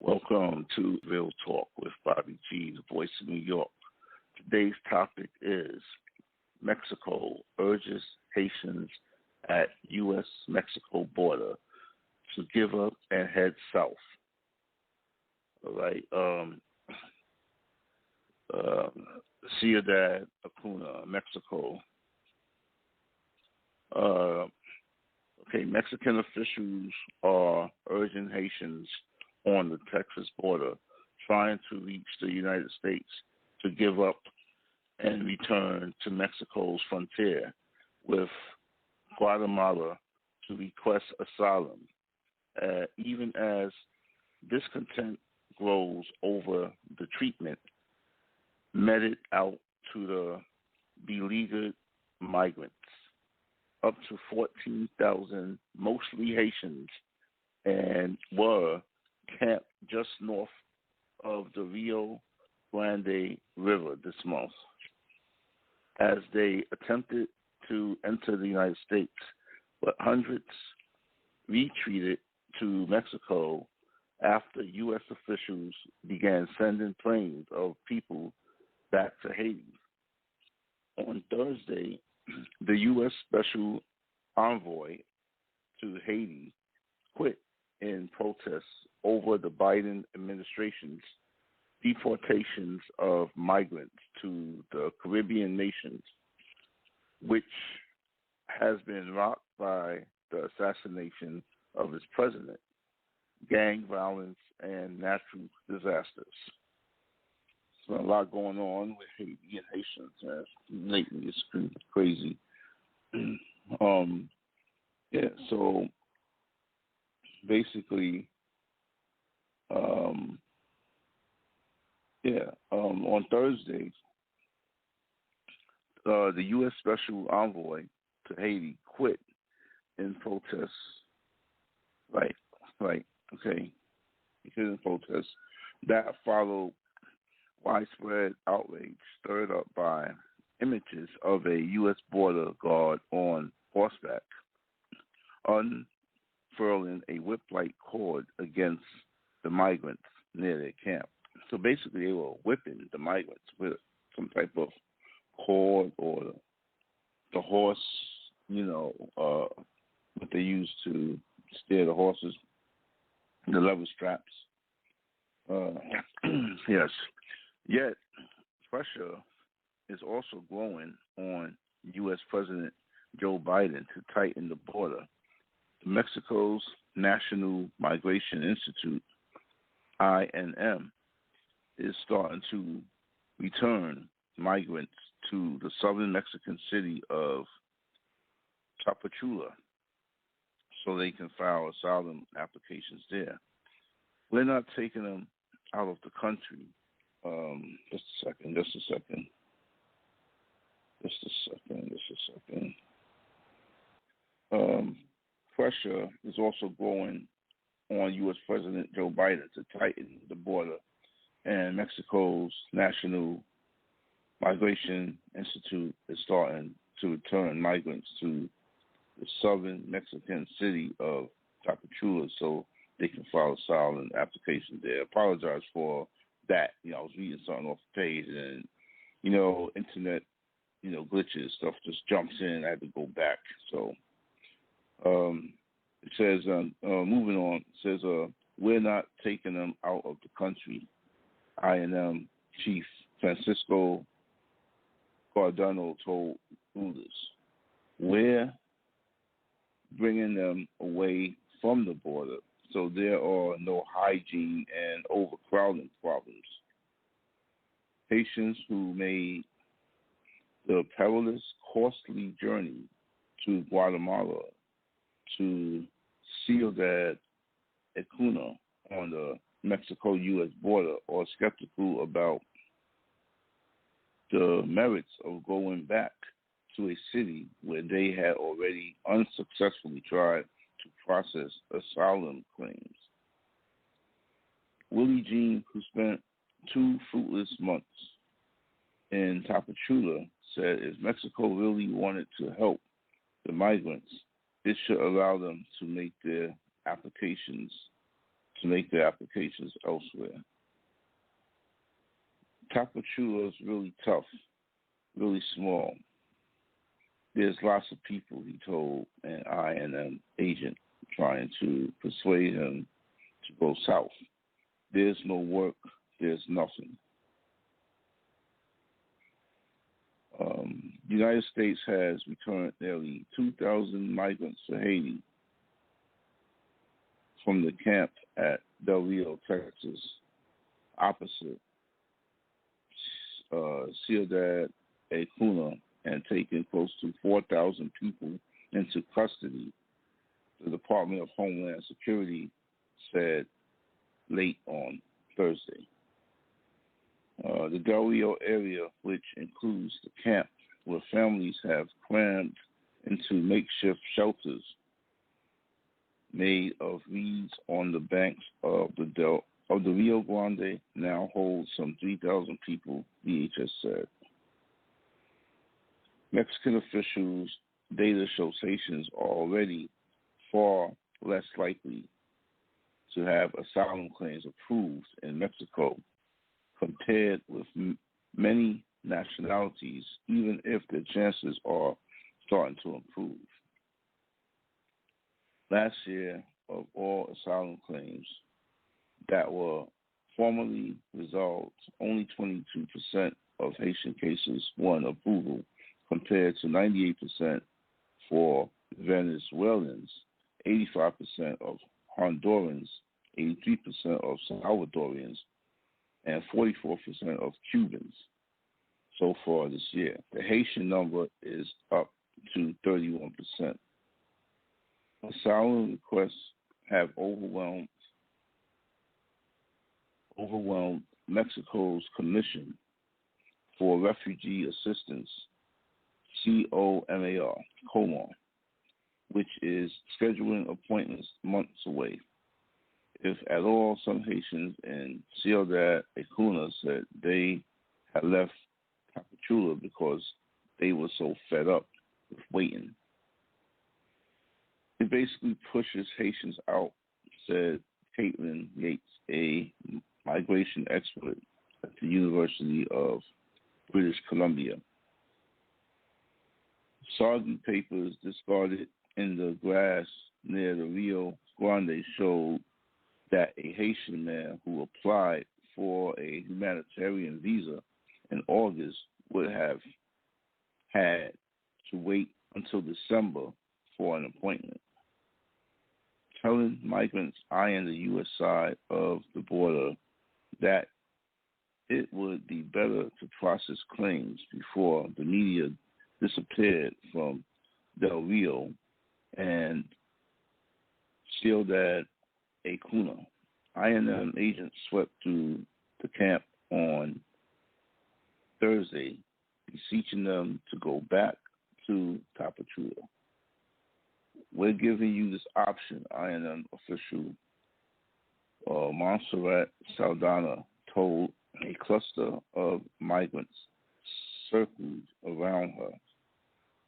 Welcome to Real Talk with Bobby G, the voice of New York. Today's topic is Mexico urges Haitians at U.S. Mexico border to give up and head south. All right. Uh, Ciudad Acuna, Mexico. Uh, okay, Mexican officials are urging Haitians on the Texas border trying to reach the United States to give up and return to Mexico's frontier with Guatemala to request asylum, even as discontent grows over the treatment meted out to the beleaguered migrants. Up to 14,000, mostly Haitians, and were camped just north of the Rio Grande River this month as they attempted to enter the United States, but hundreds retreated to Mexico after U.S. officials began sending planes of people back to Haiti. On Thursday, the U.S. Special Envoy to Haiti quit in protest over the Biden administration's deportations of migrants to the Caribbean nations, which has been rocked by the assassination of its president, gang violence, and natural disasters. So a lot going on with Haiti and Haitians, man. Lately, it's been crazy. So basically, on Thursday, the U.S. Special Envoy to Haiti quit in protest. Right, okay. He quit in protest. That followed widespread outrage stirred up by images of a U.S. border guard on horseback unfurling a whip-like cord against the migrants near their camp. So basically, they were whipping the migrants with some type of cord or the horse, what they use to steer the horses, the leather straps. Yes. Yet, pressure is also growing on U.S. President Joe Biden to tighten the border. Mexico's National Migration Institute, INM, is starting to return migrants to the southern Mexican city of Tapachula so they can file asylum applications there. We're not taking them out of the country. Just a second. Pressure is also growing on U.S. President Joe Biden to tighten the border, and Mexico's National Migration Institute is starting to return migrants to the southern Mexican city of Tapachula so they can file asylum applications there. I apologize for that. I was reading something off the page and, internet, glitches, stuff just jumps in. I had to go back. So it says, moving on, it says, we're not taking them out of the country. INM Chief Francisco Cardano told Reuters. We're bringing them away from the border so there are no hygiene and overcrowding problems. Haitians who made the perilous, costly journey to Guatemala to Ciudad Acuna on the Mexico-U.S. border are skeptical about the merits of going back to a city where they had already unsuccessfully tried to process asylum claims. Willie Jean, who spent 2 fruitless months in Tapachula, said if Mexico really wanted to help the migrants, it should allow them to make their applications to make their applications elsewhere. Tapachula is really tough, really small. There's lots of people, he told an INM agent trying to persuade him to go south. There's no work, there's nothing. The United States has returned nearly 2,000 migrants to Haiti from the camp at Del Rio, Texas, opposite Ciudad Acuna, and taken close to 4,000 people into custody, the Department of Homeland Security said late on Thursday. The Del Rio area, which includes the camp where families have crammed into makeshift shelters made of reeds on the banks of the Rio Grande, now holds some 3,000 people, DHS said. Mexican officials' data shows Haitians are already far less likely to have asylum claims approved in Mexico compared with many nationalities, even if their chances are starting to improve. Last year, of all asylum claims that were formally resolved, only 22% of Haitian cases won approval, compared to 98% for Venezuelans, 85% of Hondurans, 83% of Salvadorians, and 44% of Cubans so far this year. The Haitian number is up to 31%. Asylum requests have overwhelmed Mexico's Commission for Refugee Assistance, COMAR, which is scheduling appointments months away. If at all, some Haitians in Ciudad Acuna said they had left Tapachula because they were so fed up with waiting. It basically pushes Haitians out, said Caitlin Yates, a migration expert at the University of British Columbia. Soggy papers discarded in the grass near the Rio Grande showed that a Haitian man who applied for a humanitarian visa in August would have had to wait until December for an appointment, telling migrants eyeing the U.S. side of the border that it would be better to process claims before the media disappeared from Del Rio and Ciudad Acuna. INM agents swept through the camp on Thursday, beseeching them to go back to Tapachula. We're giving you this option, INM official Montserrat Saldana told a cluster of migrants circled around her.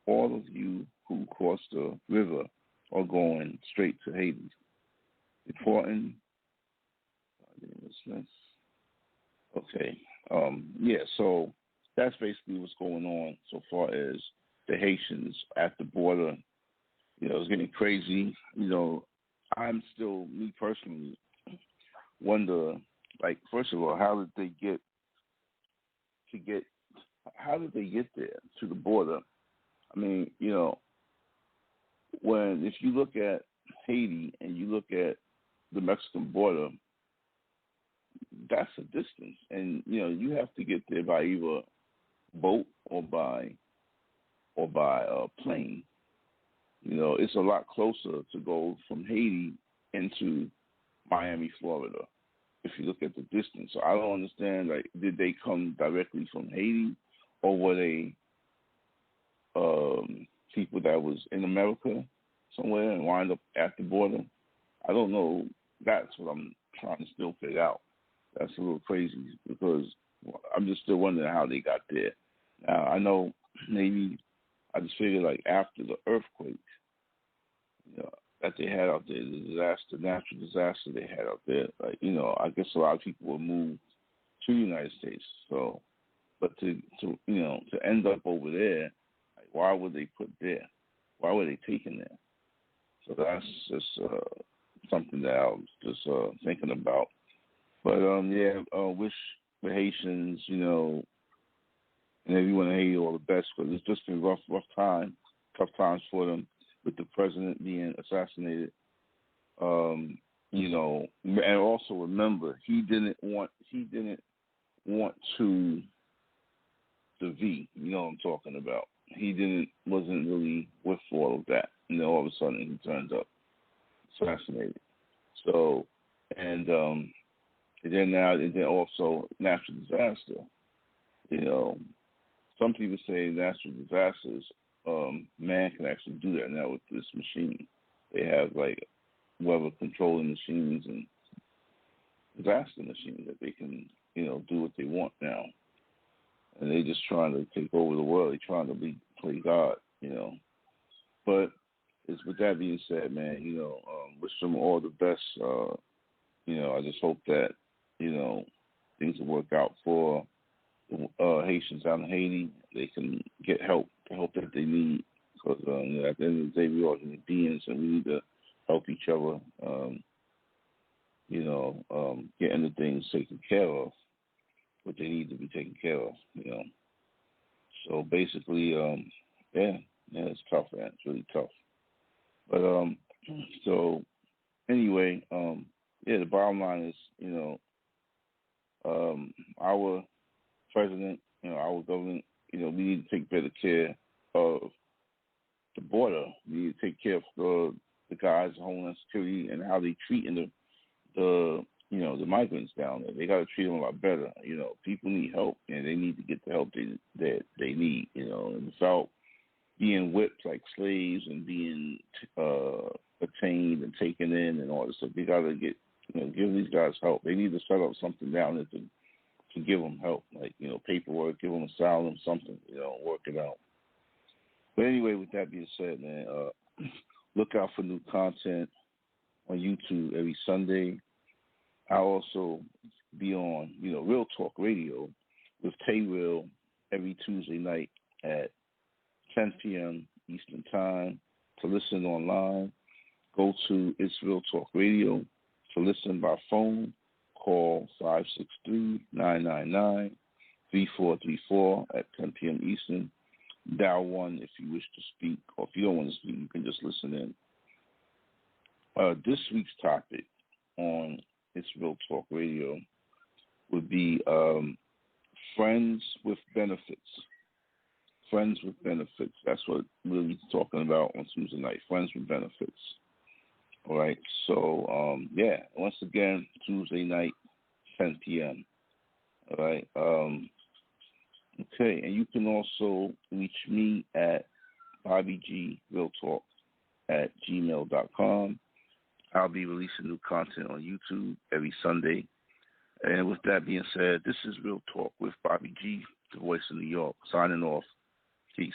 All of you who cross the river are going straight to Haiti. Reporting. Okay. So that's basically what's going on so far as the Haitians at the border. It's getting crazy. I'm still, me personally, wonder, first of all, how did they get there to the border? I mean, if you look at Haiti and you look at the Mexican border, that's a distance, and you have to get there by either boat or by plane. It's a lot closer to go from Haiti into Miami, Florida, if you look at the distance. So I don't understand, did they come directly from Haiti, or were they people that was in America somewhere and wind up at the border? I don't know. That's what I'm trying to still figure out. That's a little crazy, because I'm just still wondering how they got there. Now, I know maybe I just figured after the earthquake, that they had out there, the disaster, natural disaster they had out there. Like, you know, I guess a lot of people will move to the United States. So, but to to end up over there, like, why would they put there? Why were they taking there? So that's just something that I was just thinking about. But yeah, wish the Haitians, you know, and everyone in Haiti all the best, because it's just been tough times for them with the president being assassinated. You know, and also remember, he didn't want to the V. You know what I'm talking about. He wasn't really with all of that. And then all of a sudden he turns up assassinated. So, and then also natural disaster. You know, some people say natural disasters, man can actually do that now with this machine. They have like weather controlling machines and disaster machines that they can, you know, do what they want now. And they're just trying to take over the world. They're trying to play God, you know. But it's with that being said, man, you know, wish them all the best. You know, I just hope that, you know, things will work out for Haitians out in Haiti. They can get help, the help that they need. Because you know, at the end of the day, we are human beings, and we need to help each other, you know, getting the things taken care of, what they need to be taken care of, you know. So basically, yeah, it's tough, man. It's really tough. But so anyway, yeah, the bottom line is, you know, our president, you know, our government, you know, we need to take better care of the border. We need to take care of the guys in Homeland Security and how they treating the you know, the migrants down there. They got to treat them a lot better. You know, people need help, and they need to get the help that they need. You know, and without being whipped like slaves and being detained and taken in and all this stuff, they got to give these guys help. They need to set up something down there to give them help, like, you know, paperwork, give them asylum, something, you know, work it out. But anyway, with that being said, man, look out for new content on YouTube every Sunday. I'll also be on, you know, Real Talk Radio with Tay Real every Tuesday night at 10 p.m. Eastern Time. To listen online, go to It's Real Talk Radio. To listen by phone, call 563-999-3434 at 10 p.m. Eastern. Dial 1 if you wish to speak, or if you don't want to speak, you can just listen in. This week's topic on It's Real Talk Radio would be friends with benefits. Friends with benefits. That's what we'll be talking about on Tuesday night. Friends with benefits. All right. So, yeah, once again, Tuesday night, 10 p.m. All right. Okay. And you can also reach me at BobbyGRealTalk@gmail.com. I'll be releasing new content on YouTube every Sunday. And with that being said, this is Real Talk with Bobby G, the voice of New York, signing off. Peace.